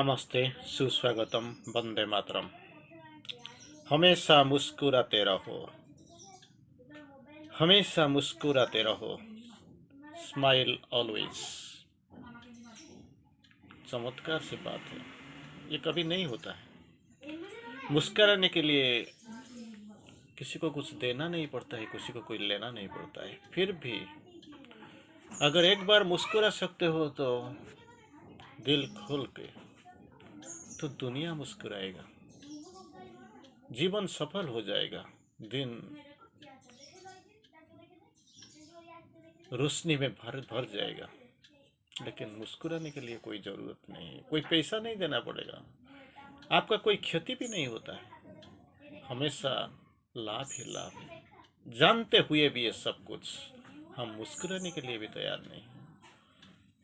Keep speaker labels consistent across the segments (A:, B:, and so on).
A: नमस्ते, सुस्वागतम, वंदे मातरम। हमेशा मुस्कुराते रहो, हमेशा मुस्कुराते रहो, स्माइल ऑलवेज। चमत्कार से बात है, ये कभी नहीं होता है। मुस्कुराने के लिए किसी को कुछ देना नहीं पड़ता है, किसी को कोई लेना नहीं पड़ता है। फिर भी अगर एक बार मुस्कुरा सकते हो तो दिल खोल के, तो दुनिया मुस्कुराएगा, जीवन सफल हो जाएगा, दिन रोशनी में भर भर जाएगा। लेकिन मुस्कुराने के लिए कोई ज़रूरत नहीं है, कोई पैसा नहीं देना पड़ेगा, आपका कोई क्षति भी नहीं होता है, हमेशा लाभ ही लाभ है। जानते हुए भी ये सब कुछ हम मुस्कुराने के लिए भी तैयार नहीं हैं।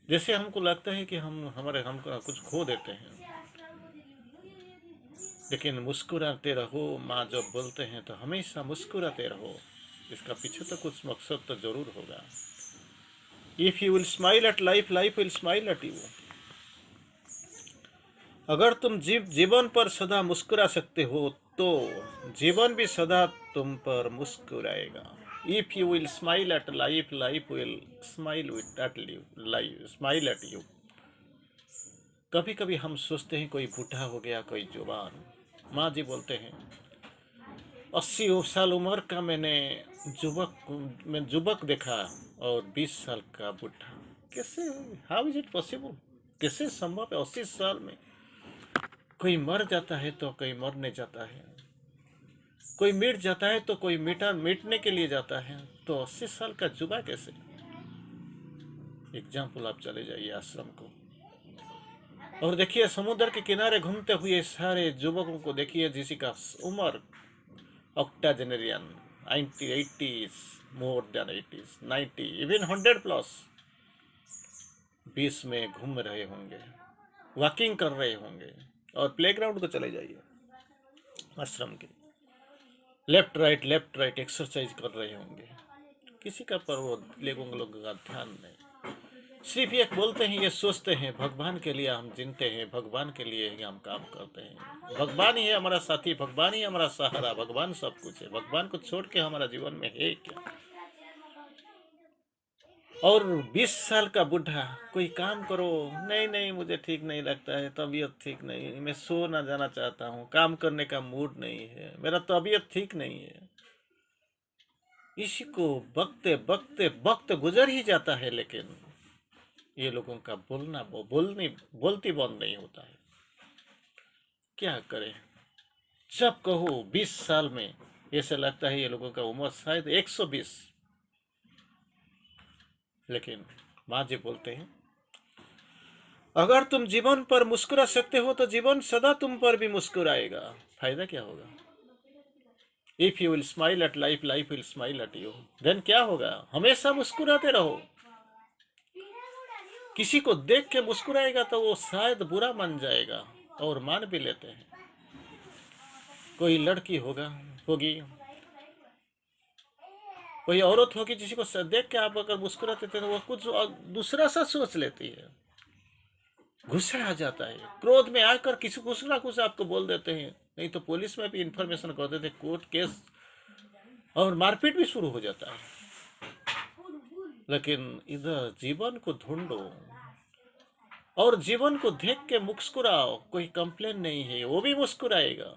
A: जैसे हमको लगता है कि हम कुछ खो देते हैं, लेकिन मुस्कुराते रहो माँ जब बोलते हैं तो हमेशा मुस्कुराते रहो, इसका पीछे तो कुछ मकसद तो जरूर होगा। If you will smile at life, life will smile at you. अगर तुम जीवन पर सदा मुस्कुरा सकते हो तो जीवन भी सदा तुम पर मुस्कुराएगा। If you will smile at life, life will smile at you, life smile at you. कभी कभी हम सोचते हैं कोई बूढ़ा हो गया, कोई जवान। माँ जी बोलते हैं 80 साल उम्र का मैं युवक देखा और 20 साल का बूढ़ा। कैसे, हाउ इज इट पॉसिबल? कैसे संभव है? 80 साल में कोई मर जाता है तो कोई मरने जाता है, कोई मिट जाता है तो कोई मिटने के लिए जाता है, तो 80 साल का जुबा कैसे? एग्जाम्पल आप चले जाइए आश्रम को और देखिए, समुद्र के किनारे घूमते हुए सारे युवकों को देखिए, जिसी का उम्र ऑक्टाजेनेरियन 90, 80, मोर देन 80, 90, इवन 100+, 20 में घूम रहे होंगे, वॉकिंग कर रहे होंगे। और प्लेग्राउंड को चले जाइए आश्रम के, लेफ्ट राइट एक्सरसाइज कर रहे होंगे। किसी का पर वो लोगों का ध्यान नहीं, सिर्फ ये बोलते हैं, ये सोचते हैं भगवान के लिए हम जीते हैं, भगवान के लिए ही हम काम करते हैं, भगवान ही है हमारा साथी, भगवान ही हमारा सहारा, भगवान सब कुछ है, भगवान को छोड़ के हमारा जीवन में है क्या? और 20 साल का बूढ़ा, कोई काम करो, नहीं नहीं मुझे ठीक नहीं लगता है, तबीयत ठीक नहीं है, मैं सो ना जाना चाहता हूँ, काम करने का मूड नहीं है, मेरा तबीयत ठीक नहीं है। इसी को बकते बकते वक्त गुजर ही जाता है, लेकिन ये लोगों का बोलती बंद नहीं होता है। क्या करें? जब कहो 20 साल में, ऐसे लगता है ये लोगों का उम्र शायद 120। लेकिन माँ जी बोलते हैं अगर तुम जीवन पर मुस्कुरा सकते हो तो जीवन सदा तुम पर भी मुस्कुराएगा। फायदा क्या होगा? If you will smile at life, life will smile at you. Then क्या होगा? हमेशा मुस्कुराते रहो। किसी को देख के मुस्कुराएगा तो वो शायद बुरा मान जाएगा, और मान भी लेते हैं। कोई लड़की होगी, कोई औरत होगी, जिसी को देख के आप अगर मुस्कुराते थे तो वो कुछ दूसरा सा सोच लेती है, गुस्सा आ जाता है, क्रोध में आकर किसी कुछ ना कुछ आपको बोल देते हैं, नहीं तो पुलिस में भी इंफॉर्मेशन कर देते, कोर्ट केस और मारपीट भी शुरू हो जाता है। लेकिन इधर जीवन को ढूंढो और जीवन को देख के मुस्कुराओ, कोई कंप्लेन नहीं है, वो भी मुस्कुराएगा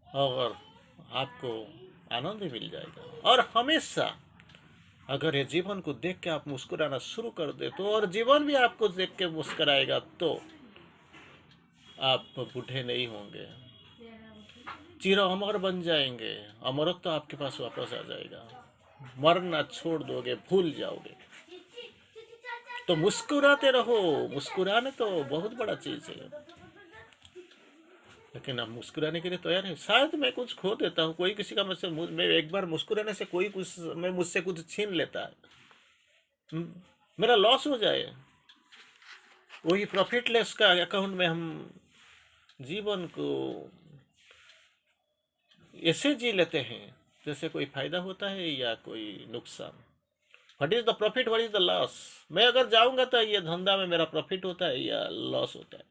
A: और आपको आनंद भी मिल जाएगा। और हमेशा अगर ये जीवन को देख के आप मुस्कुराना शुरू कर दे तो, और जीवन भी आपको देख के मुस्कुराएगा, तो आप बूढ़े नहीं होंगे, चिर अमर बन जाएंगे, अमरत्व तो आपके पास वापस आ जाएगा, मरना छोड़ दोगे, भूल जाओगे। तो मुस्कुराते रहो, मुस्कुराने तो बहुत बड़ा चीज है, लेकिन आप मुस्कुराने के लिए तैयार है। शायद मैं कुछ खो देता हूँ, कोई किसी का मैं एक बार मुस्कुराने से कोई मुझसे कुछ छीन लेता है, मेरा लॉस हो जाए, वही प्रॉफिटलेस का अकाउंट में हम जीवन को ऐसे जी लेते हैं जैसे कोई फायदा होता है या कोई नुकसान। What is the profit, what is the loss? मैं अगर जाऊंगा तो ये धंधा में मेरा प्रॉफिट होता है या लॉस होता है?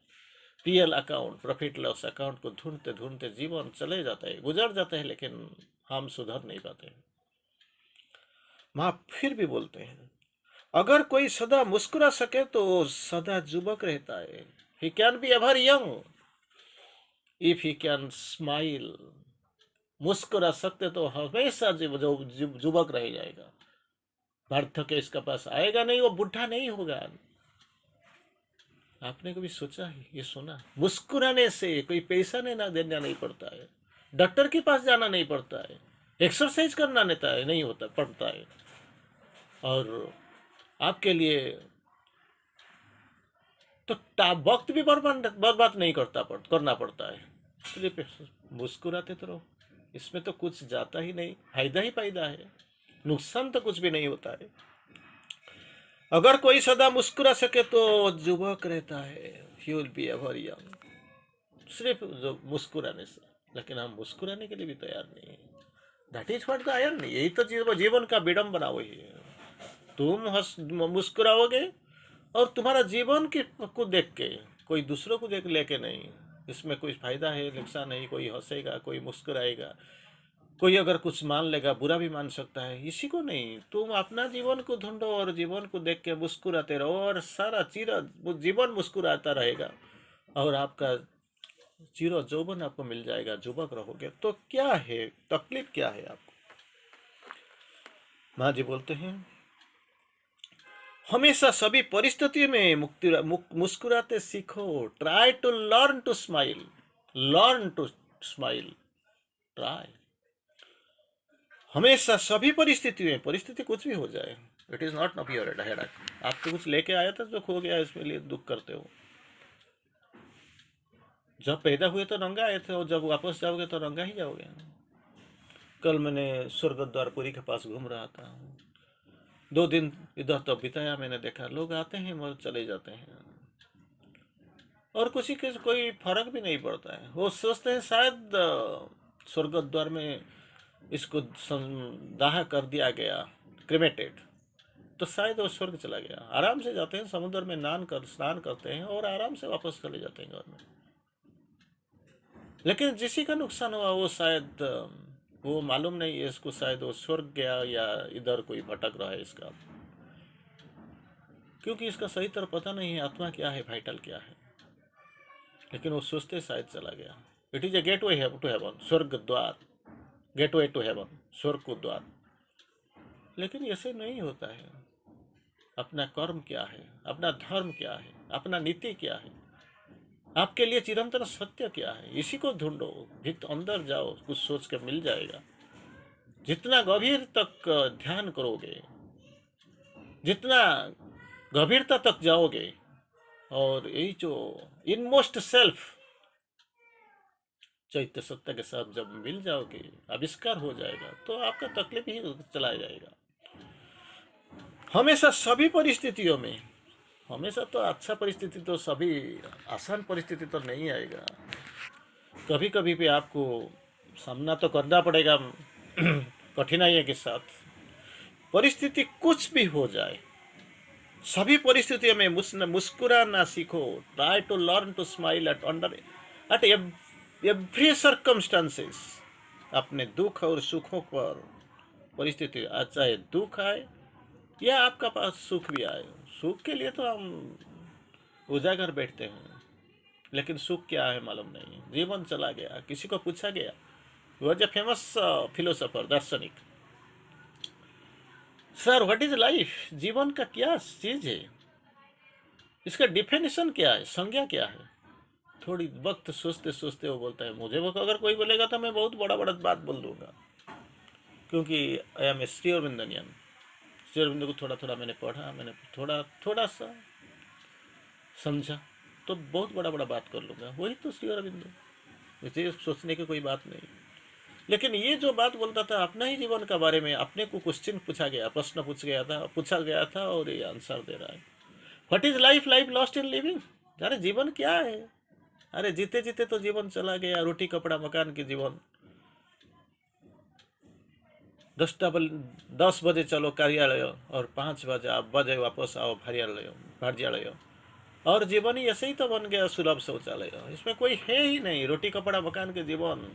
A: TL account, profit loss account को ढूंढते ढूंढते जीवन चले जाता है, गुजर जाता है, लेकिन हम सुधर नहीं पाते। माँ फिर भी बोलते हैं, अगर कोई सदा मुस्कुरा सके तो वो सदा युवक रहता है। He can be ever young if he can smile. मुस्कुरा सकते तो हमेशा युवक रह जाएगा। वार्धक्य इसका पास आएगा नहीं, वो बुढ़ा नहीं होगा। आपने कभी सोचा है, ये सुना? मुस्कुराने से कोई पैसा ना देना नहीं पड़ता है, डॉक्टर के पास जाना नहीं पड़ता है, एक्सरसाइज करना नहीं होता पड़ता है, और आपके लिए तो वक्त भी बर्बाद नहीं करना पड़ता है। सिर्फ मुस्कुराते तो रहो, इसमें तो कुछ जाता ही नहीं, फायदा ही फायदा है, नुकसान तो कुछ भी नहीं होता है। अगर कोई सदा मुस्कुरा सके तो युवक रहता है। He will be ever young. सिर्फ जो मुस्कुराने से, लेकिन हम मुस्कुराने के लिए भी तैयार नहीं है। That is what the iron. यही तो जीवन का विडंबना वही है। तुम मुस्कुराओगे और तुम्हारा जीवन को देख के, कोई दूसरों को देख लेके नहीं, इसमें कोई फायदा है नुकसान नहीं। कोई हंसेगा, कोई मुस्कुराएगा, कोई अगर कुछ मान लेगा, बुरा भी मान सकता है, इसी को नहीं। तुम अपना जीवन को ढूंढो और जीवन को देख के मुस्कुराते रहो, और सारा जीवन मुस्कुराता रहेगा, और आपका चिरो यौवन आपको मिल जाएगा, युवक रहोगे। तो क्या है तकलीफ, क्या है आपको? माँ जी बोलते हैं, हमेशा सभी परिस्थितियों में मुस्कुराते सीखो। Try to learn to smile. Learn to smile. Try. हमेशा सभी परिस्थितियों में, परिस्थिति कुछ भी हो जाए, it is not of your head. आपको कुछ लेके आया था जो खो गया, इसके लिए दुख करते हो। जब पैदा हुए तो नंगा आए थे, और जब वापस जाओगे तो नंगा ही जाओगे। कल मैंने स्वर्गद्वारपुरी के पास घूम रहा था, 2 दिन इधर तो बिताया। मैंने देखा लोग आते हैं और चले जाते हैं, और किसी के कोई फर्क भी नहीं पड़ता है। वो सोचते हैं शायद स्वर्गद्वार में इसको दाह कर दिया गया, क्रिमेटेड, तो शायद वो स्वर्ग चला गया। आराम से जाते हैं, समुद्र में स्नान करते हैं और आराम से वापस चले जाते हैं घर में। लेकिन जिसी का नुकसान हुआ वो शायद वो मालूम नहीं है इसको, शायद वो स्वर्ग गया या इधर कोई भटक रहा है इसका, क्योंकि इसका सही तरह पता नहीं है आत्मा क्या है, वाइटल क्या है। लेकिन वो सोचते शायद चला गया। It is a gateway to heaven, स्वर्ग द्वार, गेटवे टू हेवन, स्वर्ग को द्वार। लेकिन ऐसे नहीं होता है। अपना कर्म क्या है, अपना धर्म क्या है, अपना नीति क्या है, आपके लिए चिरंतन सत्य क्या है, इसी को ढूंढो। अंदर जाओ, कुछ सोच के मिल जाएगा। जितना गंभीर तक ध्यान करोगे, जितना गंभीरता तक जाओगे, और यही जो इनमोस्ट सेल्फ चैत्य सत्य के साथ जब मिल जाओगे, आविष्कार हो जाएगा, तो आपका तकलीफ ही चला जाएगा। हमेशा सभी परिस्थितियों में, हमेशा तो अच्छा परिस्थिति तो सभी, आसान परिस्थिति तो नहीं आएगा। कभी कभी भी आपको सामना तो करना पड़ेगा कठिनाइयों के साथ। परिस्थिति कुछ भी हो जाए, सभी परिस्थितियों में मुस्कुराना सीखो। Try to learn to smile at every circumstances. अपने दुख और सुखों पर, परिस्थिति चाहे दुख आए या आपका पास सुख भी आए, सुख के लिए तो हम उजागर बैठते हैं, लेकिन सुख क्या है मालूम नहीं। जीवन चला गया, किसी को पूछा गया, वॉज ए फेमस फिलोसोफर, दार्शनिक, सर व्हाट इज लाइफ, जीवन का क्या चीज है, इसका डिफिनेशन क्या है, संज्ञा क्या है। थोड़ी वक्त सोचते सोचते वो बोलता है, मुझे वो अगर कोई बोलेगा तो मैं बहुत बड़ा बड़ा बात बोल दूंगा, क्योंकि I am a Shri Aurobindonian. Shri Aurobindo को थोड़ा थोड़ा मैंने पढ़ा, मैंने थोड़ा थोड़ा सा समझा, तो बहुत बड़ा बड़ा बात कर लूँगा। वही तो श्री अरविंद, इसे सोचने की कोई बात नहीं। लेकिन ये जो बात बोलता था अपना ही जीवन के बारे में, अपने को क्वेश्चन पूछा गया, प्रश्न पूछा गया था और ये आंसर दे रहा है। What is life, life lost in living. अरे जीवन क्या है, अरे जीते जीते तो जीवन चला गया, रोटी कपड़ा मकान की जीवन। 10 बजे चलो कार्यालय और 5 बजे वापस आओ कार्यालय, और जीवन ही ऐसे ही तो बन गया सुलभ शौचालय, इसमें कोई है ही नहीं। रोटी कपड़ा मकान के जीवन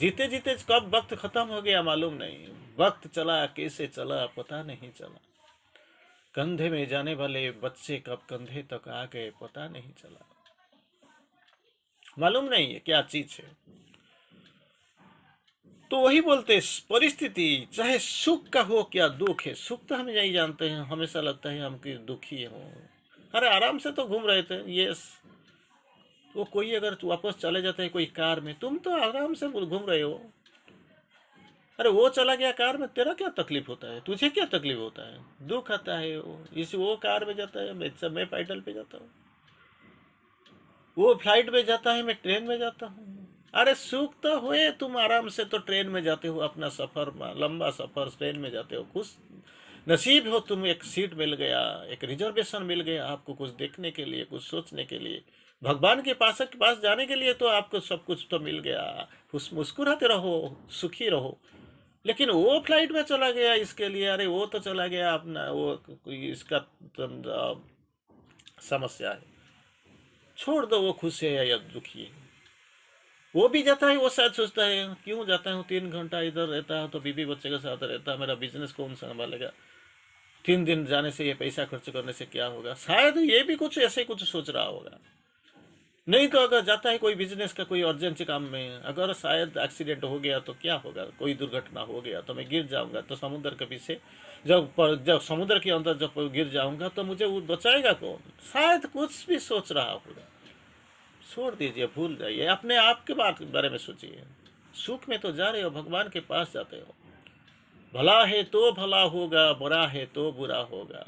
A: जीते जीते कब वक्त खत्म हो गया मालूम नहीं। वक्त चला कैसे चला पता नहीं चला। कंधे में जाने वाले बच्चे कब कंधे तक आ गए पता नहीं चला। मालूम नहीं है क्या चीज है। तो वही बोलते परिस्थिति चाहे सुख का हो क्या दुख है, सुख तो हम यही जानते हैं, हमेशा लगता है हम कि दुखी हो। अरे आराम से तो घूम रहे थे, ये वो कोई अगर वापस चले जाते हैं कोई कार में, तुम तो आराम से घूम रहे हो। अरे वो चला गया कार में, तेरा क्या तकलीफ होता है, तुझे क्या तकलीफ होता है, दुख आता है। वो कार में जाता है, मैं पैदल पे जाता हूँ, वो फ्लाइट में जाता है, मैं ट्रेन में जाता हूँ। अरे सुख तो हुए, तुम आराम से तो ट्रेन में जाते हो, अपना सफर लंबा सफर ट्रेन में जाते हो, खुश नसीब हो तुम, एक सीट मिल गया, एक रिजर्वेशन मिल गया आपको, कुछ देखने के लिए, कुछ सोचने के लिए, भगवान के पास जाने के लिए तो आपको सब कुछ तो मिल गया। मुस्कुराते रहो, सुखी रहो। लेकिन वो फ्लाइट में चला गया इसके लिए, अरे वो तो चला गया अपना, वो कोई इसका समस्या है, छोड़ दो, वो खुश है या दुखी है। वो भी जाता है, वो शायद सोचता है क्यों जाता हूँ, 3 घंटा इधर रहता है तो बीवी बच्चे के साथ रहता है, मेरा बिजनेस कौन संभालेगा, 3 दिन जाने से, ये पैसा खर्च करने से क्या होगा। शायद ये भी कुछ ऐसे कुछ सोच रहा होगा। नहीं तो अगर जाता है कोई बिजनेस का कोई अर्जेंट काम में, अगर शायद एक्सीडेंट हो गया तो क्या होगा, कोई दुर्घटना हो गया तो मैं गिर जाऊंगा, तो समुद्र के पीछे जब समुद्र के अंदर जब गिर जाऊंगा तो मुझे वो बचाएगा कौन। शायद कुछ भी सोच रहा होगा। छोड़ दीजिए, भूल जाइए, अपने आप के बारे में सोचिए। सुख में तो जा रहे हो, भगवान के पास जाते हो। भला है तो भला होगा, बुरा है तो बुरा होगा।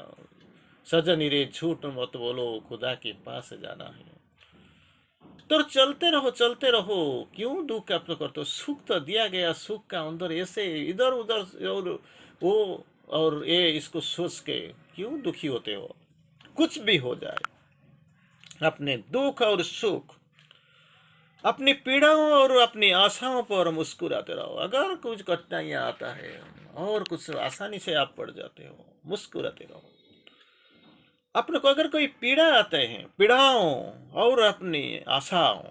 A: सजनी रे झूठ मत बोलो, खुदा के पास जाना है। तो चलते रहो, क्यों दुख प्राप्त करते हो। सुख तो दिया गया, सुख का अंदर ऐसे इधर उधर और वो और ये इसको सोच के क्यों दुखी होते हो। कुछ भी हो जाए, अपने दुख और सुख, अपनी पीड़ाओं और अपनी आशाओं पर मुस्कुराते रहो। अगर कुछ कठिनाइयां आता है और कुछ आसानी से आप पड़ जाते हो, मुस्कुराते रहो। अपने को अगर कोई पीड़ा आते हैं, पीड़ाओं और अपनी आशाओं,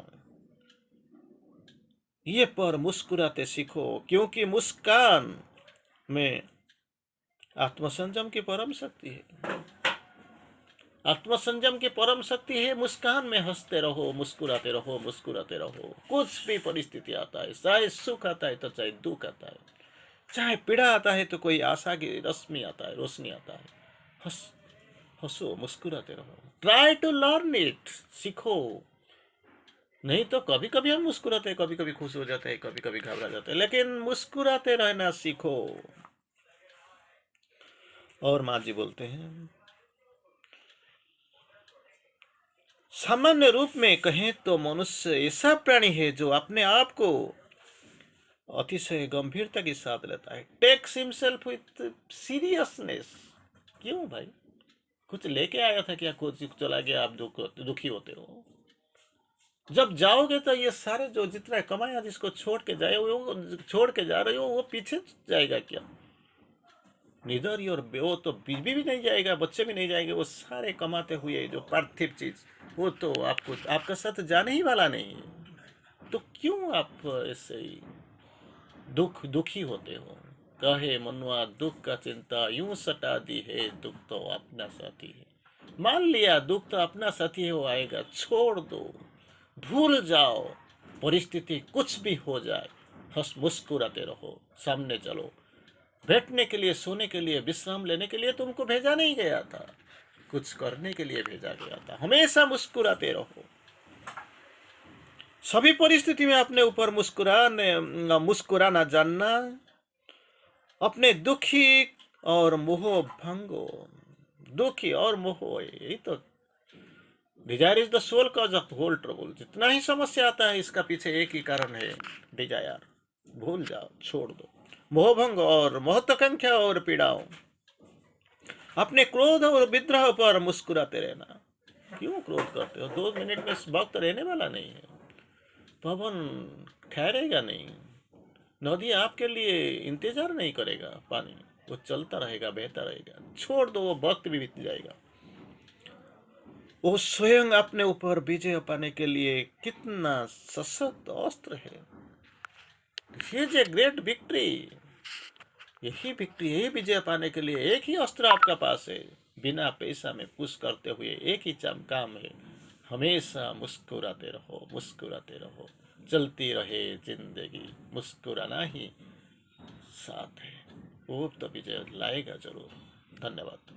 A: ये पर मुस्कुराते सीखो, क्योंकि मुस्कान में आत्मसंयम की परम शक्ति है। आत्मसंयम की परम शक्ति है। मुस्कान में हंसते रहो, मुस्कुराते रहो, मुस्कुराते रहो। कुछ भी परिस्थिति आता है, चाहे सुख आता है तो चाहे दुख आता है, चाहे पीड़ा आता है तो कोई आशा की रश्मि आता है, रोशनी आता है। हंसो, मुस्कुराते रहो। ट्राई टू लर्न इट, सीखो। नहीं तो कभी कभी हम मुस्कुराते हैं, कभी कभी खुश हो जाते हैं, कभी कभी घबरा जाते हैं, लेकिन मुस्कुराते रहना सीखो। और माँ जी बोलते हैं, सामान्य रूप में कहें तो मनुष्य ऐसा प्राणी है जो अपने आप को अतिशय गंभीरता के साथ लेता है। Takes himself with seriousness. क्यों भाई, कुछ लेके आया था क्या, कुछ चला गया, आप दुखी होते हो। जब जाओगे तो ये सारे जो जितना कमाया जिसको छोड़ के जाए, वो छोड़ के जा रहे हो, वो पीछे जाएगा क्या। निधर योर, वो तो बीवी भी नहीं जाएगा, बच्चे भी नहीं जाएंगे, वो सारे कमाते हुए जो पार्थिव चीज, वो तो आपको आपका साथ जाने ही वाला नहीं है। तो क्यों आप ऐसे ही दुखी होते हो। कहे मनुआ दुख का चिंता यूं सटा दी है, दुख तो अपना साथी है। मान लिया दुख तो अपना साथी हो आएगा, छोड़ दो, भूल जाओ। परिस्थिति कुछ भी हो जाए, हंस मुस्कुराते रहो, सामने चलो। बैठने के लिए, सोने के लिए, विश्राम लेने के लिए तुमको भेजा नहीं गया था, कुछ करने के लिए भेजा गया था। हमेशा मुस्कुराते रहो। सभी परिस्थिति में अपने ऊपर मुस्कुराना जानना, अपने दुखी और मोह भंगो। दुखी और मोह, यही तो desire is the sole cause of whole trouble. जितना ही समस्या आता है, इसका पीछे एक ही कारण है, डिजायर। भूल जाओ, छोड़ दो मोहभंग और महत्वाकांक्षा और पीड़ाओं। अपने क्रोध और विद्रोह पर मुस्कुराते रहना। क्यों क्रोध करते हो, 2 मिनट में वक्त रहने वाला नहीं है। पवन ठहरेगा नहीं, नदी आपके लिए इंतजार नहीं करेगा, पानी वो चलता रहेगा, बहता रहेगा। छोड़ दो, वो वक्त भी बीत जाएगा। वो स्वयं अपने ऊपर विजय पाने के लिए कितना सशक्त अस्त्र है। He is a great victory. यही विक्ट्री, यही विजय पाने के लिए एक ही अस्त्र आपका पास है। बिना पैसा में पुश करते हुए एक ही काम है, हमेशा मुस्कुराते रहो, मुस्कुराते रहो। चलती रहे जिंदगी, मुस्कुराना ही साथ है। वो तो विजय लाएगा जरूर। धन्यवाद।